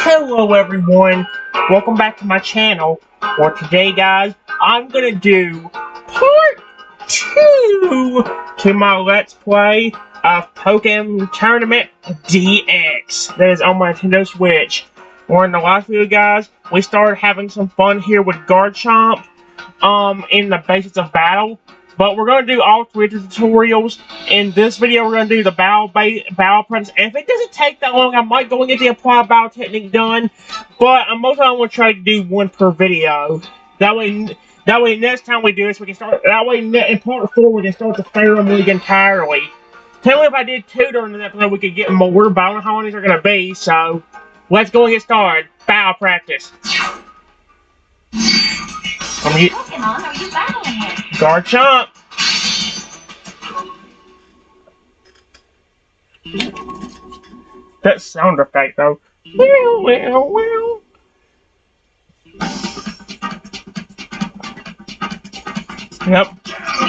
Hello everyone, welcome back to my channel. For today guys, I'm gonna do part 2 to my Let's Play of Pokken Tournament DX. That is on my Nintendo Switch. Or in the last video guys, we started having some fun here with Garchomp in the basics of battle. But we're going to do all 3 of the tutorials. In this video, we're going to do the battle premise. And if it doesn't take that long, I might go and get the applied battle technique done. But mostly I'm going to try to do 1 per video. That way next time we do this, we can start. That way in part 4, we can start the Pharaoh League entirely. Tell me if I did 2 during the episode, we could get more. But I don't know how long these are going to be. So let's go and get started. Battle practice. Pokemon are you battling with? Garchomp. That sound effect though. Well. Yep.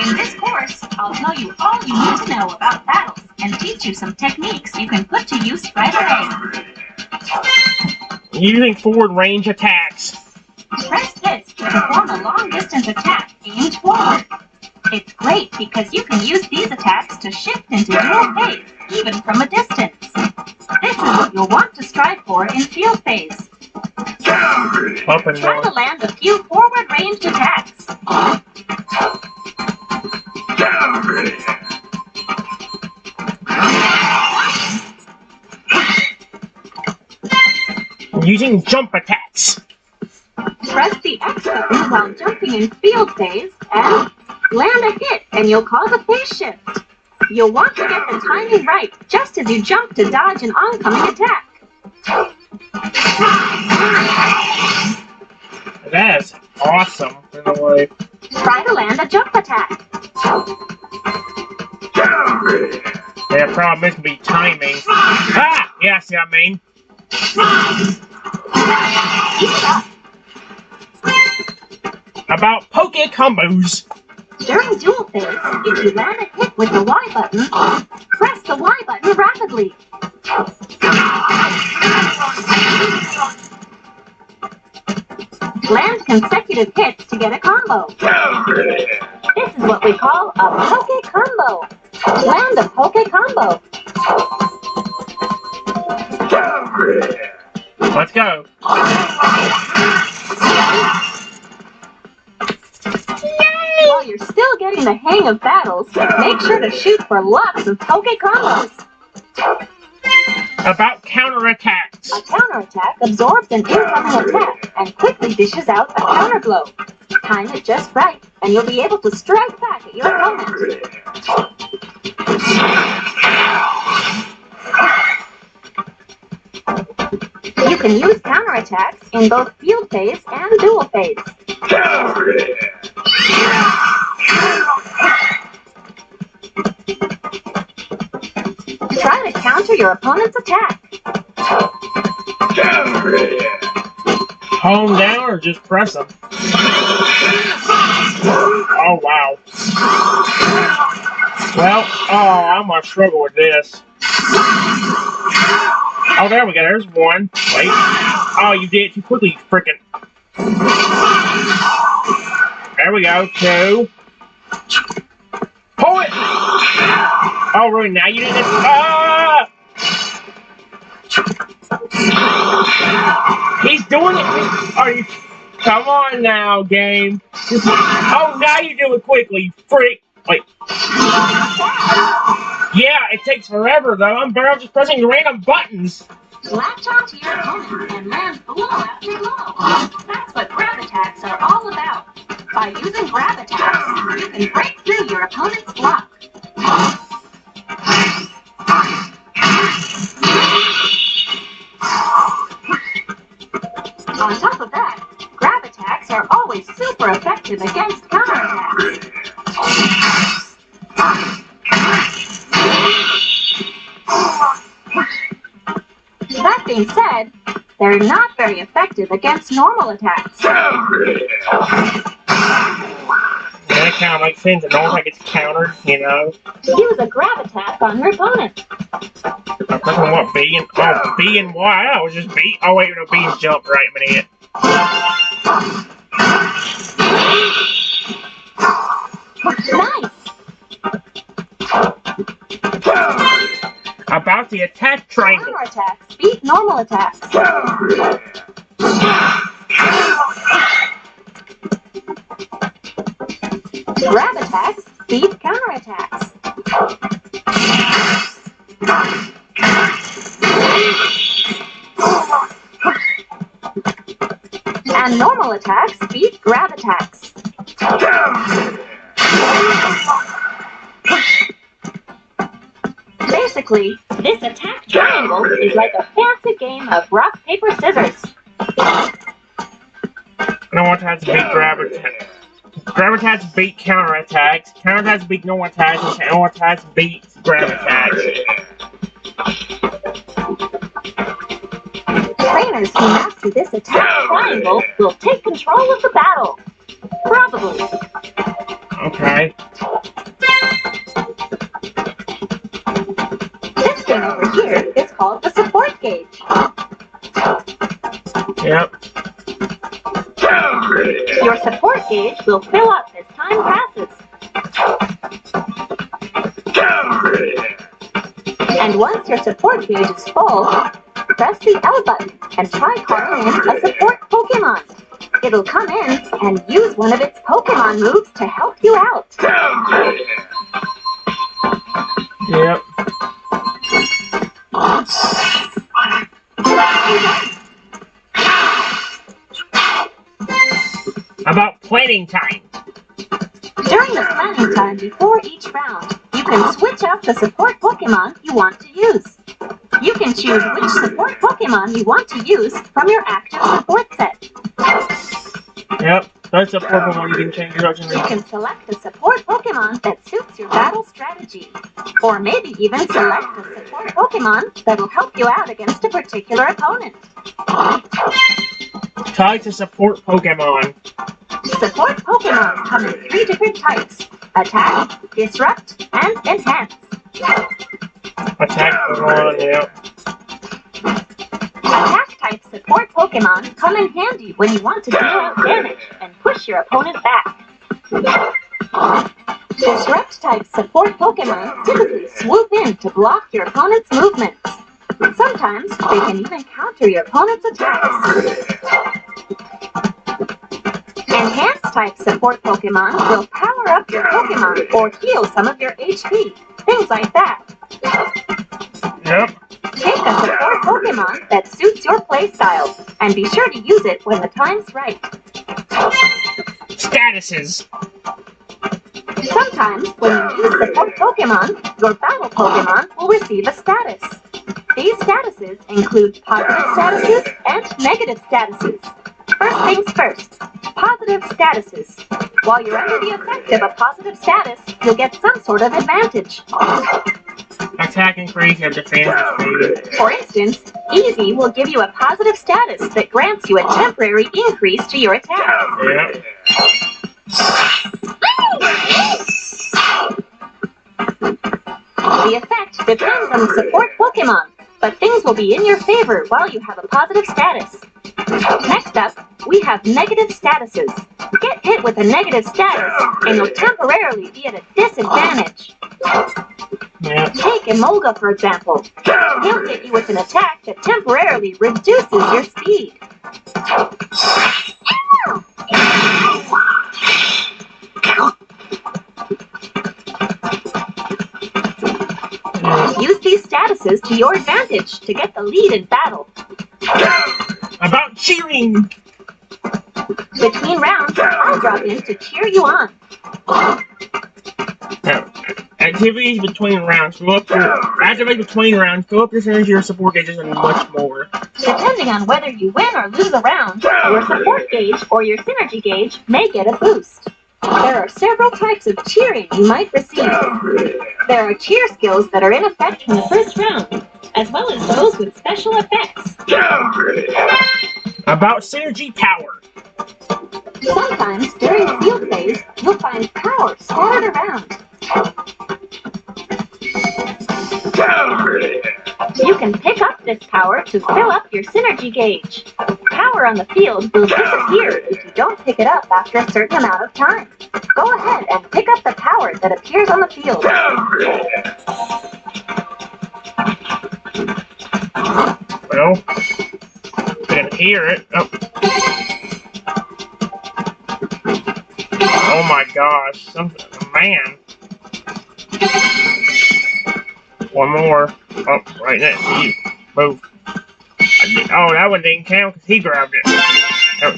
In this course, I'll tell you all you need to know about battles and teach you some techniques you can put to use right away. Using forward range attacks. Press this to perform a long-distance attack aimed forward. It's great because you can use these attacks to shift into dual phase, even from a distance. This is what you'll want to strive for in field phase. Up and Try to down. land a few forward-ranged attacks. Using jump attacks. Press the X button while jumping in field phase and land a hit and you'll cause a phase shift. You'll want to get the timing right just as you jump to dodge an oncoming attack. That is awesome in a way. Try to land a jump attack. Yeah, problem is gonna be timing. Ah! Yeah, see what I mean? About Pokke combos. During dual phase, if you land a hit with the Y button, press the Y button rapidly. Land consecutive hits to get a combo. This is what we call a Pokke combo. Land a Pokke combo. Let's go. While you're still getting the hang of battles, make sure to shoot for lots of Pokke combos. About counterattacks. A counterattack absorbs an incoming attack and quickly dishes out a counter blow. Time it just right, and you'll be able to strike back at your opponent. You can use counterattacks in both field phase and dual phase. Try to counter your opponent's attack. Hold them down or just press them? Oh, wow. Well, I'm gonna struggle with this. Oh, there we go. There's one. Wait. Oh, you did it too quickly, frickin'. There we go. 2. Pull it! Oh, really? Now you did it? Ah! He's doing it! Are you... Come on now, game. Oh, now you do it quickly, freak. Wait. Yeah, it takes forever, though. I'm barely just pressing random buttons. Latch onto your opponent and land blow after blow. That's what grab attacks are all about. By using grab attacks, you can break through your opponent's block. On top of that, grab attacks are always super effective against counterattacks. That being said, they're not very effective against normal attacks. Yeah, That kind of makes sense. It almost like it's countered, you know. Use a grab attack on your opponent. I'm talking what B and B and Y. I was just B. Oh wait, no, B's jumped right a minute. Nice. About the attack triangle. Counter attacks beat normal attacks. Grab attacks beat counter attacks. And normal attacks beat grab attacks. Basically, this attack triangle is like a fancy game of rock, paper, scissors. No attacks beat grab attacks. Grab attacks beat counter attacks. Counter attacks beat normal attacks. And normal attacks beat grab attacks. Trainers who master this attack triangle will take control of the battle. Probably. Okay. This thing over here is called the support gauge. Yep. Your support gauge will fill up as time passes. And once your support gauge is full, press the L button and try calling in a support Pokemon. It'll come in and use one of its Pokemon moves to help you out. Yep. About planning time. During the planning time before each round, you can switch out the support Pokemon you want to use. You can choose which support Pokemon you want to use from your active support set. Yep. That's a Pokemon you can change your options. You can select a support Pokemon that suits your battle strategy. Or maybe even select a support Pokemon that'll help you out against a particular opponent. Type to support Pokemon. Support Pokemon come in 3 different types: Attack, Disrupt, and Enhance. Attack Pokemon, yep. Attack type support Pokemon come in handy when you want to deal out damage and push your opponent back. Disrupt type support Pokemon typically swoop in to block your opponent's movements. Sometimes they can even counter your opponent's attacks. Enhance type support Pokemon will power up your Pokemon or heal some of your HP, things like that. Yep. Take a support Pokemon that suits your playstyle, and be sure to use it when the time's right. Statuses. Sometimes, when you use support Pokemon, your battle Pokemon will receive a status. These statuses include positive statuses and negative statuses. First things first, positive statuses. While you're under the effect of a positive status, you'll get some sort of advantage. Attack increase and defense speed. For instance, Easy will give you a positive status that grants you a temporary increase to your attack. Yep. The effect depends on the support Pokemon, but things will be in your favor while you have a positive status. Next up, we have negative statuses. Get hit with a negative status, and you'll temporarily be at a disadvantage. Yep. Take Emolga, for example. He'll hit you with an attack that temporarily reduces your speed. Use these statuses to your advantage to get the lead in battle. About cheering. Between rounds, I'll drop in to cheer you on. Now, activities between rounds. Activate between rounds. Go up your synergy, your support gauges, and much more. Depending on whether you win or lose a round, your support gauge or your synergy gauge may get a boost. There are several types of cheering you might receive. There are cheer skills that are in effect from the first round, as well as those with special effects. About synergy power. Sometimes during the field phase, you'll find power scattered around. You can pick up this power to fill up your synergy gauge. Power on the field will disappear if you don't pick it up after a certain amount of time. Go ahead and pick up the power that appears on the field. Well, didn't hear it. Oh. Oh my gosh, man. One more. Oh, right next to you. Move. Oh, that one didn't count because he grabbed it. Oh.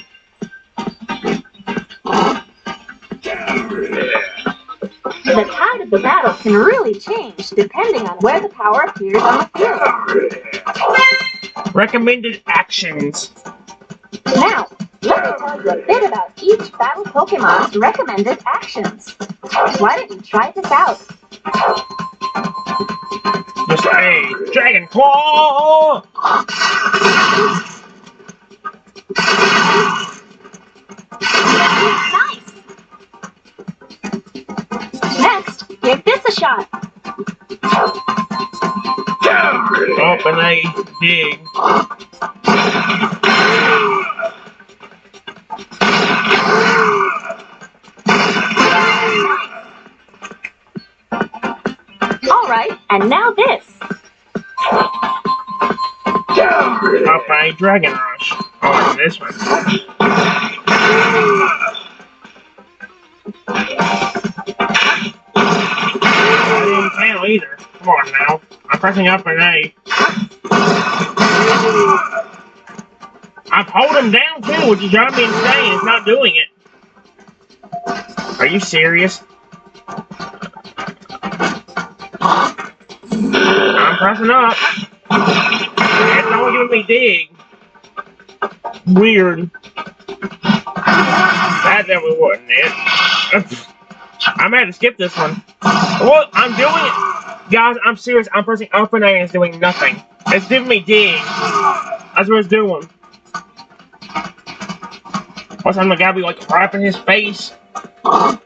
The tide of the battle can really change depending on where the power appears on the field. Recommended actions. Now, let me tell you a bit about each battle Pokemon's recommended actions. Why don't you try this out? Just a Dragon Claw! Nice! Next, give this a shot. Up and a dig. Alright, and now this. Up a Dragon Rush. Oh, and this one. I didn't count either. Come on now. I'm pressing up an A. I've hold him down too, which is driving me insane. It's not doing it. Are you serious? I'm pressing up. It's not giving me dig. Weird. That definitely wasn't it. I'm gonna have to skip this one. What? I'm doing it! Guys, I'm serious. I'm pressing up and A and it's doing nothing. It's giving me dig. That's what it's doing. What's I'm gotta be like wrapping his face? Oh,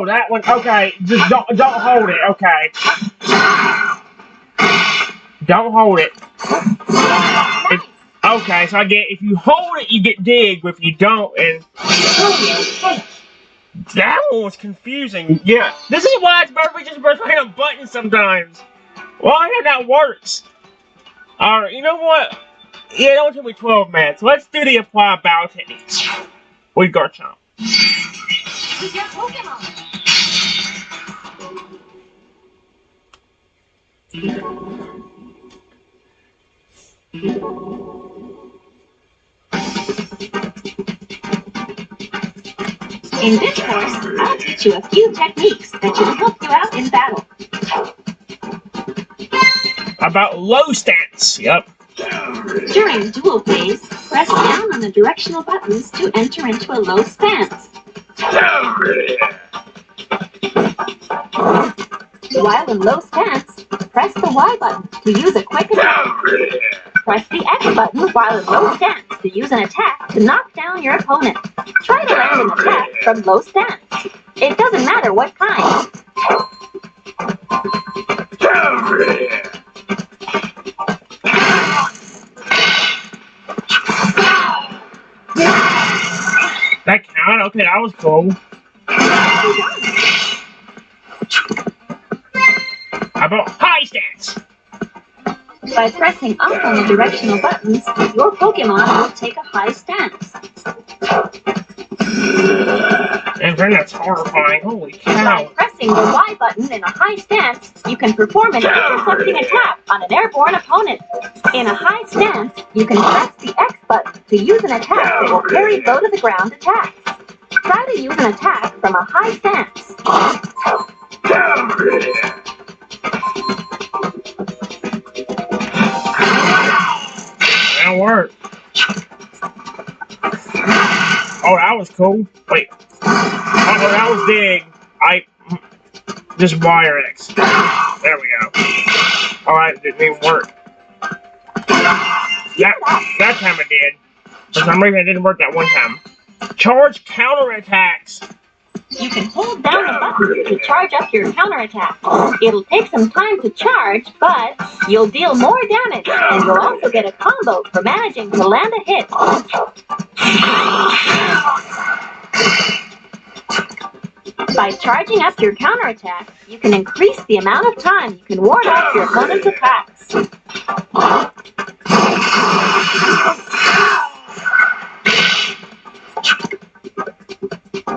that one. Okay, just don't hold it. Okay. Don't hold it. Okay, so I get if you hold it, you get dig, but if you don't, and that one was confusing. Yeah, this is why it's better if we just press random buttons sometimes. Well, I know that works. All right, you know what? Yeah, don't tell me 12 minutes. Let's do the apply battle techniques with Garchomp. Who's your Pokemon? In this course, I'll teach you a few techniques that should help you out in battle. About low stance. Yep. During duel phase, press down on the directional buttons to enter into a low stance. While in low stance, press the Y button to use a quick attack. Press the X button while in low stance to use an attack to knock down your opponent. Try to land an attack from low stance. It doesn't matter what kind. That count? Okay, that was cool. How about high stance? By pressing up on the directional buttons, your Pokemon will take a high stance. And then that's horrifying. Holy By cow. pressing the Y button in a high stance, you can perform an intercepting attack on an airborne opponent. In a high stance, you can press the X button to use an attack that will parry low to the ground attacks. Try to use an attack from a high stance. That'll work. Oh, that was cool. Wait. Oh, that was dig. Just wire X. There we go. Alright, it didn't even work. That time it did. For some reason it didn't work that one time. Charge counterattacks. You can hold down the button to charge up your counterattack. It'll take some time to charge, but you'll deal more damage, and you'll also get a combo for managing to land a hit. By charging up your counterattack, you can increase the amount of time you can ward off your opponent's attacks.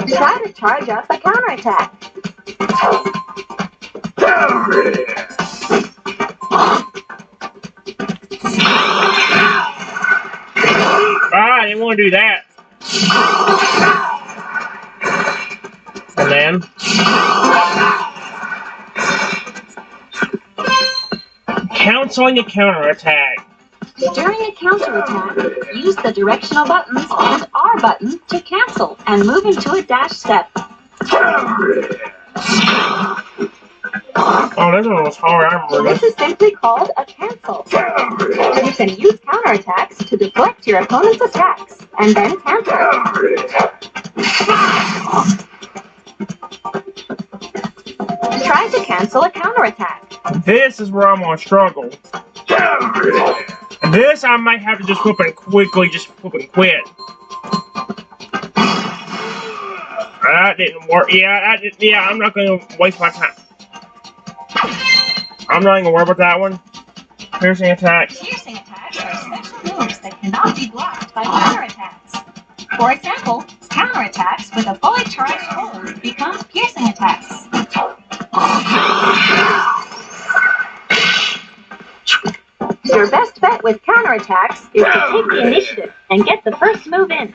Try to charge up a counterattack. I didn't want to do that. And then canceling a counterattack. During a counterattack, use the directional buttons and R button to cancel and move into a dash step. Oh, this one was hard. I remember This is simply called a cancel. You can use counterattacks to deflect your opponent's attacks and then cancel. Try to cancel a counterattack. This is where I'm gonna struggle. This I might have to just flip and quickly just flip and quit. That didn't work. Yeah, I'm not gonna waste my time. I'm not even gonna worry about that one. Piercing attack. Piercing attacks are special moves that cannot be blocked by counterattacks. For example, counterattacks with a fully charged hold become piercing attacks. Your best bet with counterattacks is to take the initiative and get the first move in.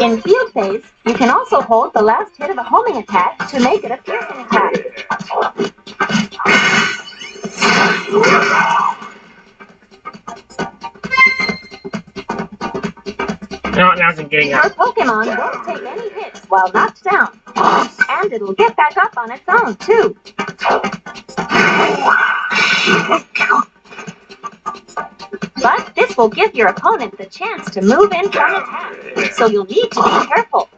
In field phase, you can also hold the last hit of a homing attack to make it a piercing attack. Now I'm getting Your up. Pokemon won't take any hits while knocked down. And it'll get back up on its own, too. But this will give your opponent the chance to move in from attack, so you'll need to be careful.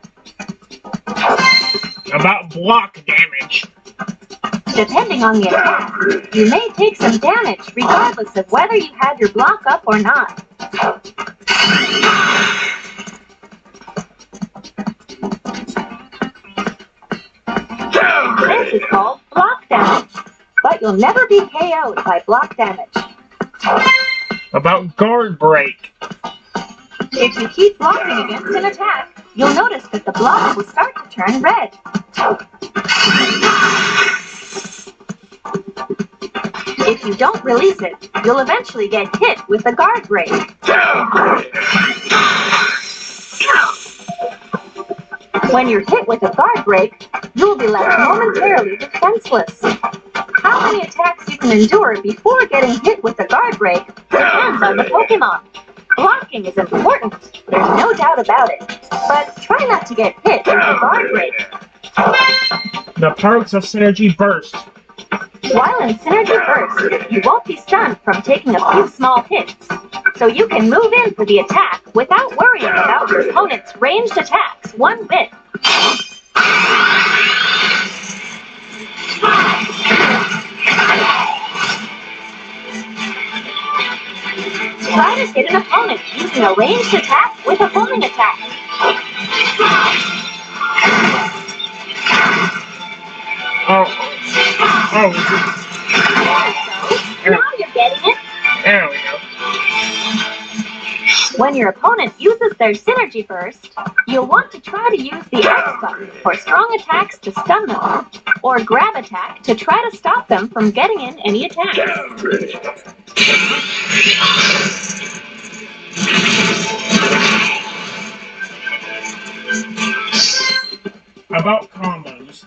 About block damage. Depending on the attack, you may take some damage regardless of whether you had your block up or not. This is called block damage, but you'll never be KO'd by block damage. About guard break. If you keep blocking against an attack, you'll notice that the block will start to turn red. If you don't release it, you'll eventually get hit with a guard break. When you're hit with a guard break, you'll be left momentarily defenseless. How many attacks you can endure before getting hit with a guard break depends on the Pokemon. Blocking is important, there's no doubt about it, but try not to get hit with a guard break. The perks of Synergy Burst. While in Synergy Burst, you won't be stunned from taking a few small hits, so you can move in for the attack without worrying about your opponent's ranged attacks one bit. Try to hit an opponent using a ranged attack with a homing attack. Oh. Now you're getting it. There we go. When your opponent uses their Synergy Burst, you'll want to try to use the X button for strong attacks to stun them, or grab attack to try to stop them from getting in any attacks. About combos.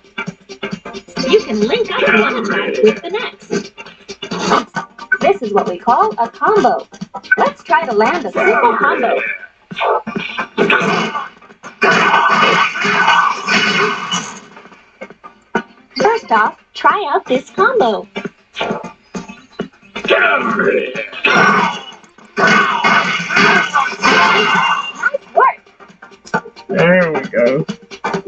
You can link up one attack with the next. This is what we call a combo. Let's try to land a simple combo. First off, try out this combo. Nice work! There we go. You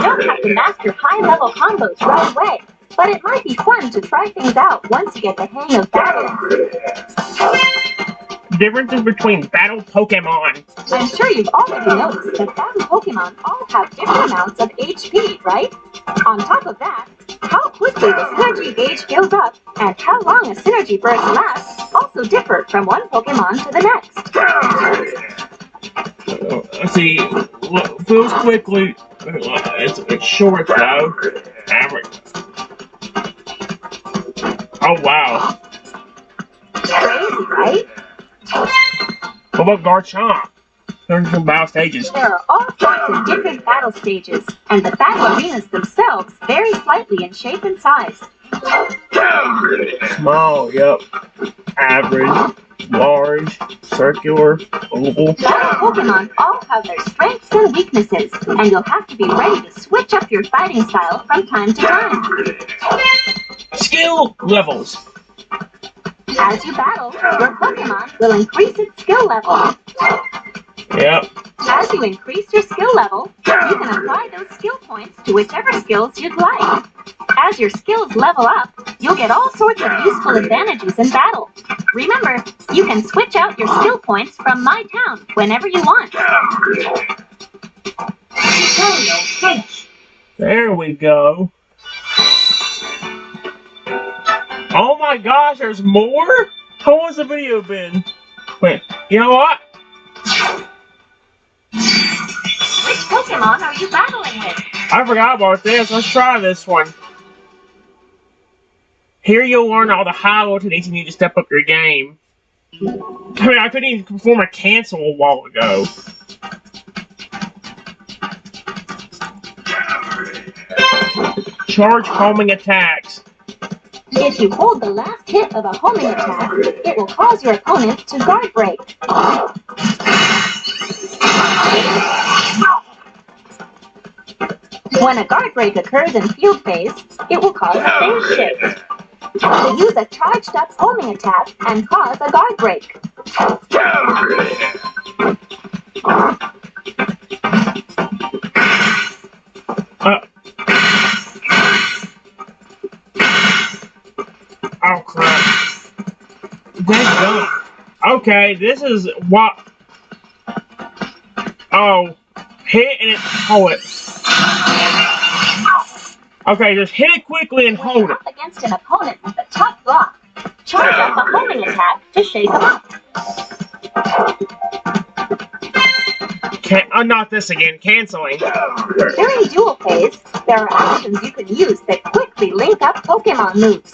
don't have to master high-level combos right away, but it might be fun to try things out once you get the hang of battling. Differences between battle Pokemon. I'm sure you've already noticed that battle Pokemon all have different amounts of HP, right? On top of that, how quickly the synergy gauge fills up and how long a synergy burst lasts also differ from one Pokemon to the next. Let's see. Fills quickly. It's short though. Average. Oh wow. Crazy, right? What about Garchomp? There's some battle stages. There are all sorts of different battle stages, and the battle arenas themselves vary slightly in shape and size. Small, yep. Average, large, circular, oval. Battle Pokemon all have their strengths and weaknesses, and you'll have to be ready to switch up your fighting style from time to time. Skill levels. As you battle, your Pokemon will increase its skill level. Yep. As you increase your skill level, you can apply those skill points to whichever skills you'd like. As your skills level up, you'll get all sorts of useful advantages in battle. Remember, you can switch out your skill points from My Town whenever you want. There we go. Oh my gosh, there's more? How long's the video been? Wait, you know what? Which Pokemon are you battling with? I forgot about this. Let's try this one. Here you'll learn all the high-low techniques you need to step up your game. I mean, I couldn't even perform a cancel a while ago. Charge homing attacks. If you hold the last hit of a homing attack, it will cause your opponent to guard break. When a guard break occurs in field phase, it will cause a phase shift. To use a charged up homing attack and cause a guard break. Oh crap. That's done. Okay, this is what. Oh. Hit and hold it. Okay, just hit it quickly and When hold you're it. up against an opponent with a tough block, charge up a homing attack to shake them up. Not this again. Canceling. During duel phase, there are actions you can use that quickly link up Pokemon moves.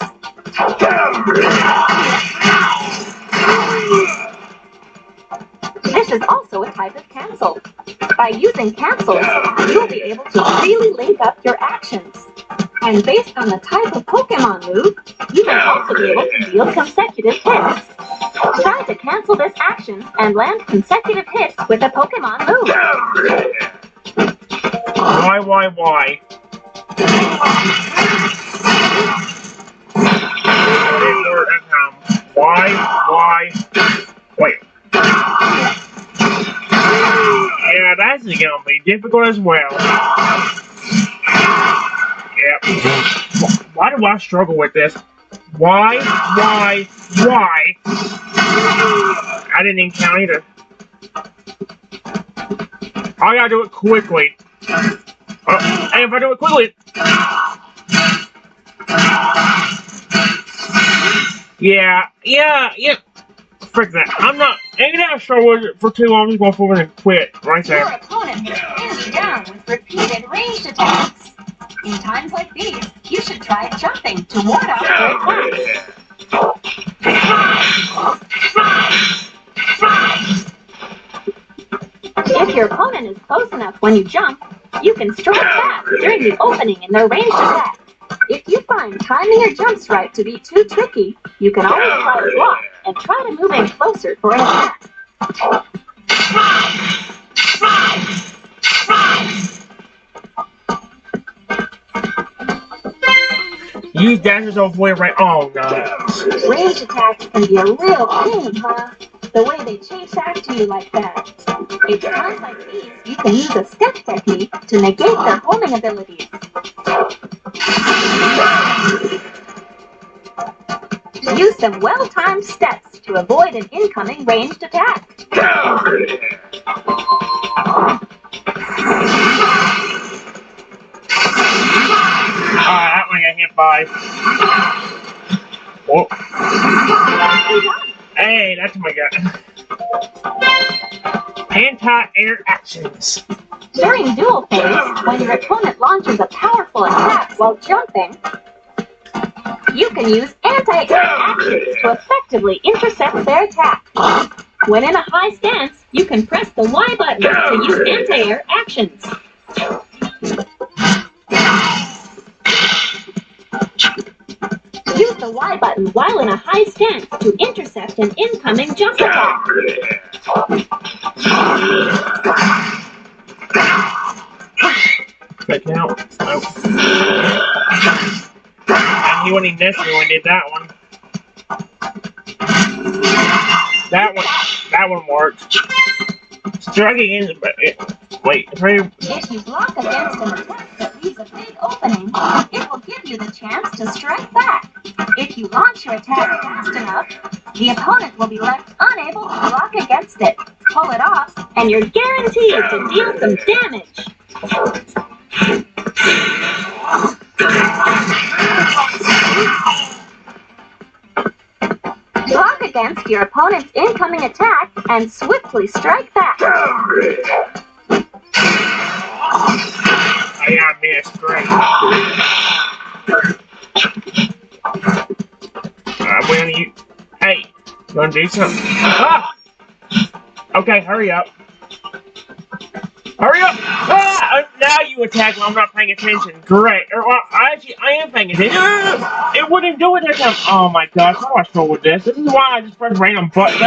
This is also a type of cancel. By using cancels, you'll be able to freely link up your actions. And based on the type of Pokemon move, you may also be able to deal consecutive hits. Try to cancel this action and land consecutive hits with a Pokemon move. Why? Why? Wait. Yeah, that's gonna be difficult as well. Yep. Why do I struggle with this? Why? I didn't even count either. I gotta do it quickly. And if I do it quickly... Yeah. Frick that. I'm not... Ain't gonna struggle with it for too long. I'm just going forward and quit right there. Your opponent will pin you down with repeated ranged attacks. In times like these, you should try jumping to ward off their attacks. If your opponent is close enough when you jump, you can strike back during the opening in their ranged attack. If you find timing your jumps right to be too tricky, you can always try to block and try to move in closer for an attack. Use dashes to avoid right. Oh no. Ranged attacks can be a real pain, huh? the way they chase after you like that. It's times like these you can use a step technique to negate their homing abilities. Use some well-timed steps to avoid an incoming ranged attack. That one got hit by. Whoa. Hey, that's my guy. Anti-air actions. During duel phase, when your opponent launches a powerful attack while jumping, you can use anti-air actions to effectively intercept their attack. When in a high stance, you can press the Y button to use anti-air actions. Use the Y button while in a high stance to intercept an incoming jump attack. Check it out. Oh. He wasn't even necessary when he did that one. That one worked. Striking in, but wait. If you block against an attack that leaves a big opening, it will give you the chance to strike back. If you launch your attack fast enough, the opponent will be left unable to block against it. Pull it off, and you're guaranteed to deal some damage. Block against your opponent's incoming attack and swiftly strike back. I missed. Great. Hey, you wanna do something? Ah! Okay, hurry up. Hurry up! Ah! Now you attack while I'm not paying attention. Great. Well, actually, I am paying attention. It wouldn't do it that time. Oh my gosh, how do I struggle with this? This is why I just press random buttons.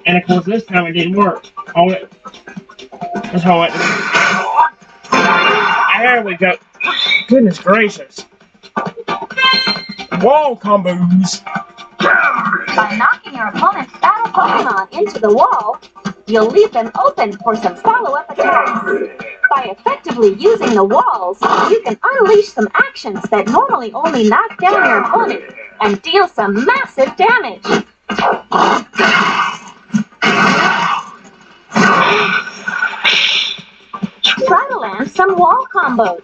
And of course, this time it didn't work. Hold it. Let's hold it. There we go. Goodness gracious. Wall combos. By knocking your opponent's battle Pokemon into the wall, you'll leave them open for some follow-up attacks. By effectively using the walls, you can unleash some actions that normally only knock down your opponent and deal some massive damage. Try to land some wall combos.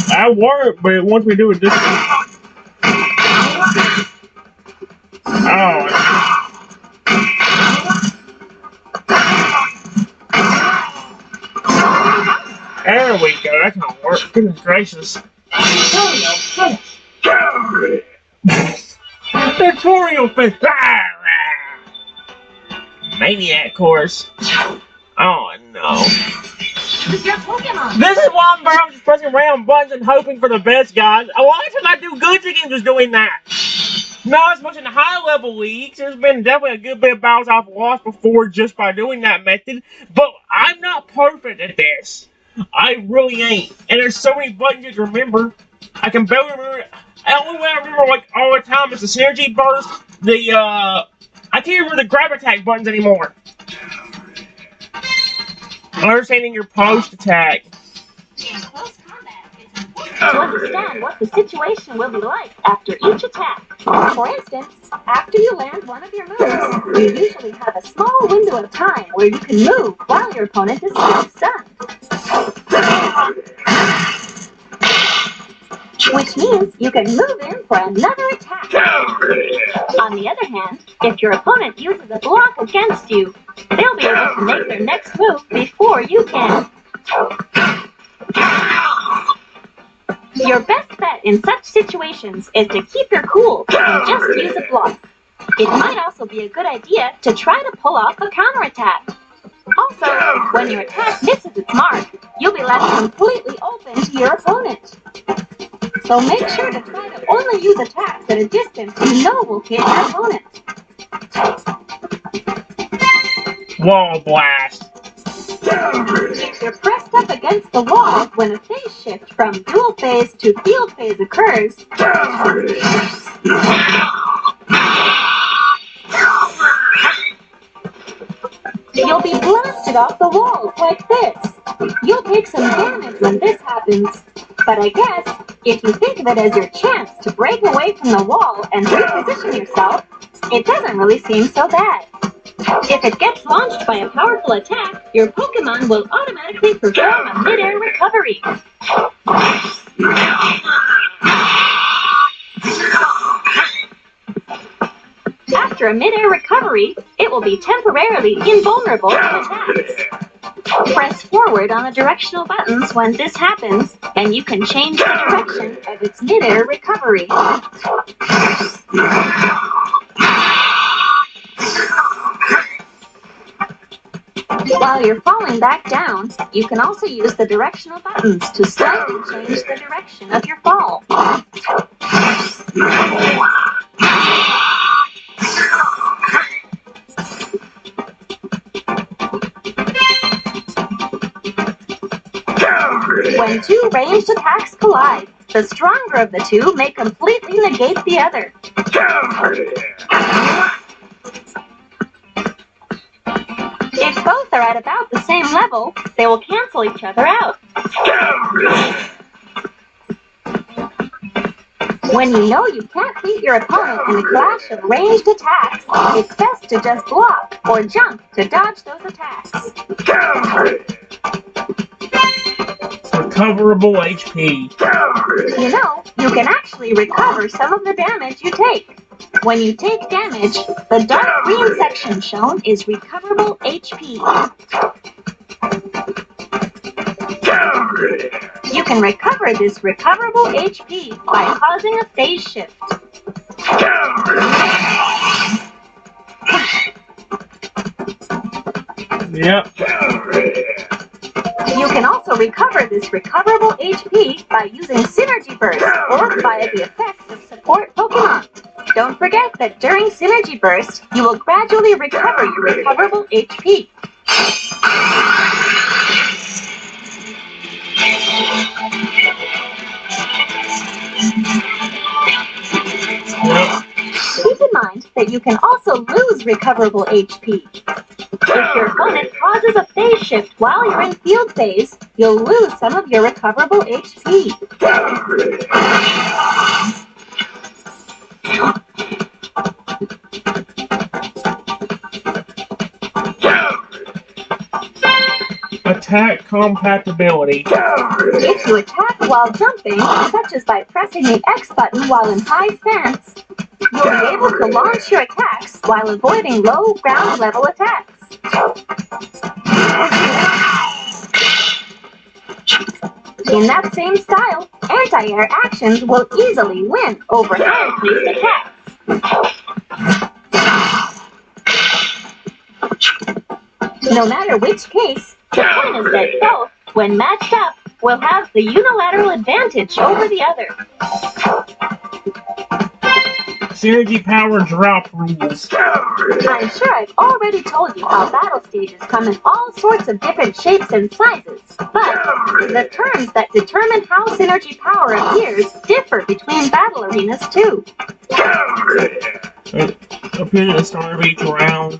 That worked, but once we do it this time. Oh. There we go, that's gonna work. Goodness gracious. Tutorial finish. Maniac course. Oh no. Your Pokemon. This is why I'm just pressing random buttons and hoping for the best, guys. A lot of times I do good to games doing that. Not as much in the high level leagues. There's been definitely a good bit of battles I've lost before just by doing that method. But I'm not perfect at this. I really ain't. And there's so many buttons you can remember. I can barely remember. The only way I remember like all the time is the synergy burst, I can't remember the grab attack buttons anymore. Understanding your post attack. In close combat, it's important to understand what the situation will be like after each attack. For instance, after you land one of your moves, you usually have a small window of time where you can move while your opponent is still stunned. Which means you can move in for another attack. On the other hand, if your opponent uses a block against you, they'll be able to make their next move before you can. Your best bet in such situations is to keep your cool and just use a block. It might also be a good idea to try to pull off a counterattack. Also, when your attack misses its mark, you'll be left completely open to your opponent. So make sure to try to only use attacks at a distance you know will hit your opponent. Wall blast. You're pressed up against the wall when a phase shift from dual phase to field phase occurs. You'll be blasted off the walls like this. You'll take some damage when this happens. But I guess, if you think of it as your chance to break away from the wall and reposition yourself, it doesn't really seem so bad. If it gets launched by a powerful attack, your Pokemon will automatically perform a mid-air recovery. After a mid-air recovery, it will be temporarily invulnerable to attacks. Press forward on the directional buttons when this happens, and you can change the direction of its mid-air recovery. While you're falling back down, you can also use the directional buttons to slightly change the direction of your fall. When two ranged attacks collide, the stronger of the two may completely negate the other. If both are at about the same level, they will cancel each other out. When you know you can't beat your opponent in a clash of ranged attacks, it's best to just block or jump to dodge those attacks. Recoverable HP. You know, you can actually recover some of the damage you take. When you take damage, the dark green section shown is recoverable HP. You can recover this recoverable HP by causing a phase shift. Yep. You can also recover this recoverable HP by using Synergy Burst or via the effect of support Pokemon. Don't forget that during Synergy Burst, you will gradually recover your recoverable HP. Keep in mind that you can also lose recoverable HP. If your opponent causes a phase shift while you're in field phase, you'll lose some of your recoverable HP. Attack compatibility. If you attack while jumping, such as by pressing the X button while in high stance, you'll be able to launch your attacks while avoiding low ground level attacks. In that same style, anti-air actions will easily win over hand-placed attacks. No matter which case, the point is that both, when matched up, will have the unilateral advantage over the other. Synergy power drop rules. I'm sure I've already told you how battle stages come in all sorts of different shapes and sizes, but the terms that determine how synergy power appears differ between battle arenas too. It appears at the start of each round,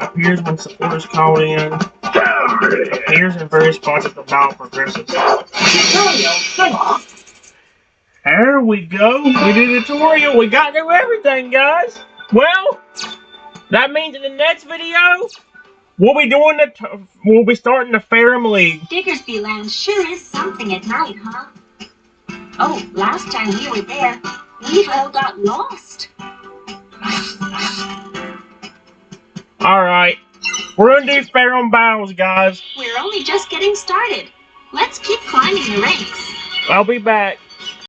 appears when supporters call in, appears in various spots as the battle progresses. There we go. We did a tutorial. We got through everything, guys. Well, that means in the next video, we'll be starting the Ferrum League. Diggersby Land sure is something at night, huh? Oh, last time we were there, we all got lost. Alright, we're gonna do Ferrum battles, guys. We're only just getting started. Let's keep climbing the ranks. I'll be back.